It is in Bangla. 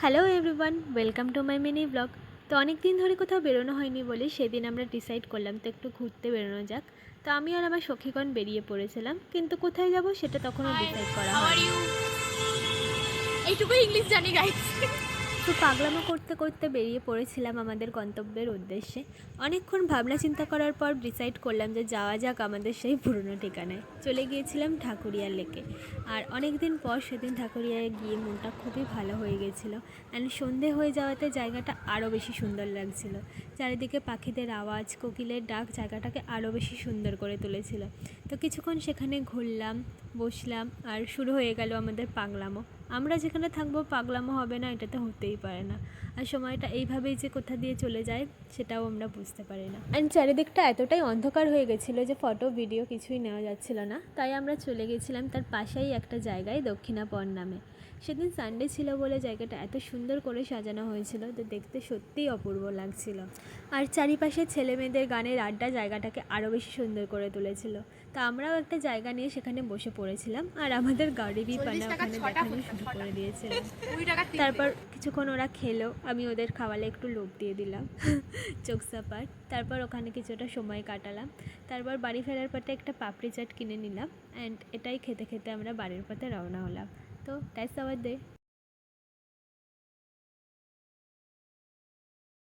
Hello everyone, welcome to my mini blog. তো অনেক দিন ধরে কোথাও বেরোনো হয়নি বলে সেদিন আমরা ডিসাইড করলাম তো একটু ঘুরতে বেরোনো যাক। তো আমি আর আমার সখীগণ বেরিয়ে পড়েছিলাম, কিন্তু কোথায় যাব সেটা তখনও হাই, ডিসাইড করা হাউ আর হয়নি। ইউ? এইটুকুই ইংলিশ জানি গাইস। তো পাগলামো করতে করতে বেরিয়ে পড়েছিলাম আমাদের গন্তব্যের উদ্দেশ্যে। অনেকক্ষণ ভাবনা চিন্তা করার পর ডিসাইড করলাম যে যাওয়া যাক আমাদের সেই পুরনো ঠিকানায়। চলে গিয়েছিলাম ঠাকুরিয়া লেকে। আর অনেক দিন পর সেদিন ঠাকুরিয়ায় গিয়ে মনটা খুবই ভালো হয়ে গেছিলো। অ্যান্ড সন্ধে হয়ে যাওয়াতে জায়গাটা আরও বেশি সুন্দর লাগছিল। চারিদিকে পাখিদের আওয়াজ, কোকিলের ডাক জায়গাটাকে আরও বেশি সুন্দর করে তুলেছিল। তো কিছুক্ষণ সেখানে ঘুরলাম, বসলাম, আর শুরু হয়ে গেল আমাদের পাগলামো। আমরা যেখানে থাকবো পাগলামো হবে না, এটা তো হতেই পারে না। আর সময়টা এইভাবেই যে কোথা দিয়ে চলে যায় সেটাও আমরা বুঝতে পারি না। অ্যান্ড চারিদিকটা এতটাই অন্ধকার হয়ে গেছিলো যে ফটো ভিডিও কিছুই নেওয়া যাচ্ছিল না। তাই আমরা চলে গেছিলাম তার পাশেই একটা জায়গায়, দক্ষিণাপন নামে। সেদিন সানডে ছিল বলে জায়গাটা এত সুন্দর করে সাজানো হয়েছিল যে দেখতে সত্যিই অপূর্ব লাগছিল। আর চারিপাশে ছেলে মেয়েদের গানের আড্ডা জায়গাটাকে আরও বেশি সুন্দর করে তুলেছিল। তা আমরাও একটা জায়গা নিয়ে সেখানে বসে পড়েছিলাম, আর আমাদের গাড়িরই পানা ওখানে দেখানো শুরু করে দিয়েছিলাম। তারপর কিছুক্ষণ ওরা খেলো, আমি ওদের খাওয়ালে একটু লোভ দিয়ে দিলাম চোখ সাপার। তারপর ওখানে কিছুটা সময় কাটালাম। তারপর বাড়ি ফেরার পথে একটা পাপড়ি চাট কিনে নিলাম, অ্যান্ড এটাই খেতে খেতে আমরা বাড়ির পথে রওনা হলাম। তো দ্যাটস আওয়ার ডে।